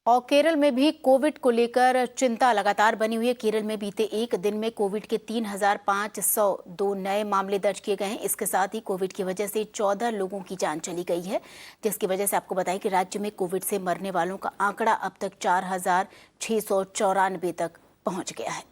और केरल में भी कोविड को लेकर चिंता लगातार बनी हुई है। केरल में बीते एक दिन में कोविड के 3,502 नए मामले दर्ज किए गए हैं। इसके साथ ही कोविड की वजह से 14 लोगों की जान चली गई है, जिसकी वजह से आपको बताएं कि राज्य में कोविड से मरने वालों का आंकड़ा अब तक 4,694 तक पहुंच गया है।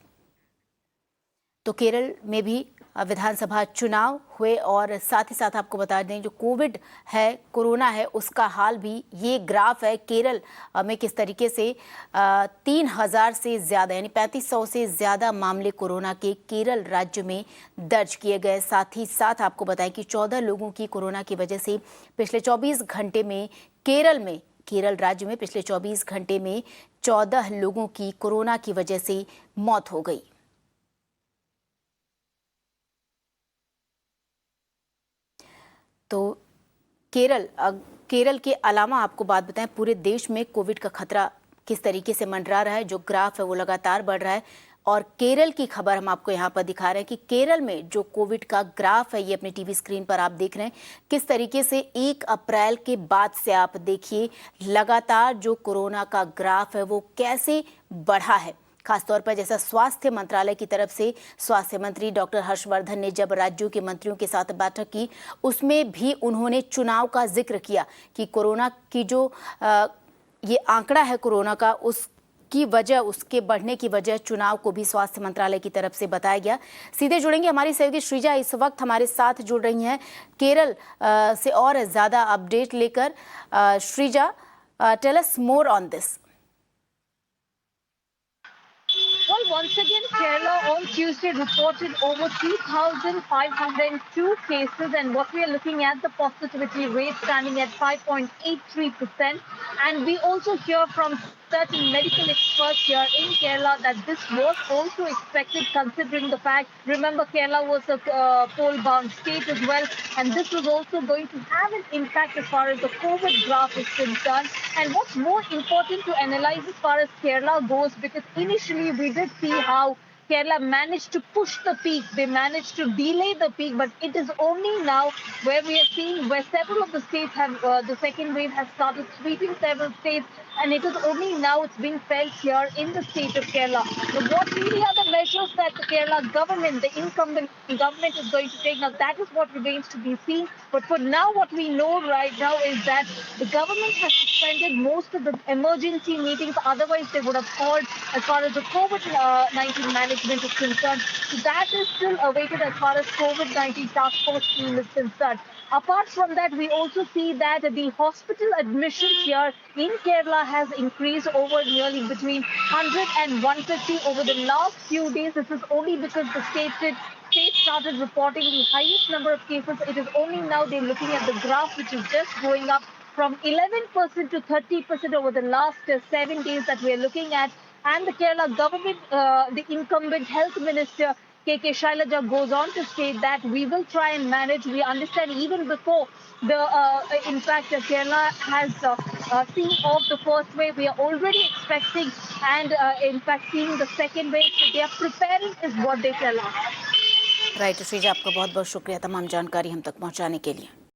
तो केरल में भी विधानसभा चुनाव हुए और साथ ही साथ आपको बता दें जो कोविड है, कोरोना है, उसका हाल भी ये ग्राफ है। केरल में किस तरीके से 3,000 से ज़्यादा यानी 3,500 से ज़्यादा मामले कोरोना के केरल राज्य में दर्ज किए गए। साथ ही साथ आपको बताएं कि 14 लोगों की कोरोना की वजह से पिछले 24 घंटे में केरल राज्य में पिछले 24 घंटे में 14 लोगों की कोरोना की वजह से मौत हो गई। तो केरल के अलावा आपको बात बताएं, पूरे देश में कोविड का खतरा किस तरीके से मंडरा रहा है। जो ग्राफ है वो लगातार बढ़ रहा है और केरल की खबर हम आपको यहाँ पर दिखा रहे हैं कि केरल में जो कोविड का ग्राफ है, ये अपने टीवी स्क्रीन पर आप देख रहे हैं किस तरीके से 1 अप्रैल के बाद से आप देखिए लगातार जो कोरोना का ग्राफ है वो कैसे बढ़ा है। खासतौर पर जैसा स्वास्थ्य मंत्रालय की तरफ से स्वास्थ्य मंत्री डॉक्टर हर्षवर्धन ने जब राज्यों के मंत्रियों के साथ बैठक की, उसमें भी उन्होंने चुनाव का जिक्र किया कि कोरोना की जो ये आंकड़ा है कोरोना का, उसकी वजह, उसके बढ़ने की वजह चुनाव को भी स्वास्थ्य मंत्रालय की तरफ से बताया गया। सीधे जुड़ेंगे हमारी सहयोगी श्रीजा इस वक्त हमारे साथ जुड़ रही हैं केरल से और ज्यादा अपडेट लेकर। Sreeja, tell us more on this. Well, once again, Kerala on Tuesday reported over 2,502 cases, and what we are looking at, the positivity rate standing at 5.83%. And we also hear from certain medical experts here in Kerala that this was also expected, considering the fact, remember, Kerala was a poll-bound state as well, and this was also going to have an impact as far as the COVID graph is concerned. And what's more important to analyze as far as Kerala goes, because initially we did see how Kerala managed to push the peak. They managed to delay the peak, but it is only now where we are seeing where several of the states have, the second wave has started sweeping several states, and it is only now it's being felt here in the state of Kerala. But what really are the measures that the Kerala government, the incumbent government is going to take? Now that is what remains to be seen. But for now, what we know right now is that the government has suspended most of the emergency meetings. Otherwise, they would have called as far as the COVID-19 management is concerned. So that is still awaited as far as COVID-19 task force team is concerned. Apart from that, we also see that the hospital admissions here in Kerala has increased over nearly between 100 and 150 over the last few days. This is only because the state started reporting the highest number of cases. It is only now they're looking at the graph, which is just going up from 11% to 30% over the last 7 days that we're looking at. And the Kerala government, the incumbent health minister, K.K. Shailaja, goes on to state that we will try and manage. We understand even before the, in fact, Kerala has seen off the first wave. We are already expecting and, in fact, seeing the second wave. So they are preparing is what they tell us. Right Sreeja, आपका बहुत बहुत शुक्रिया तमाम जानकारी हम तक पहुंचाने के लिए।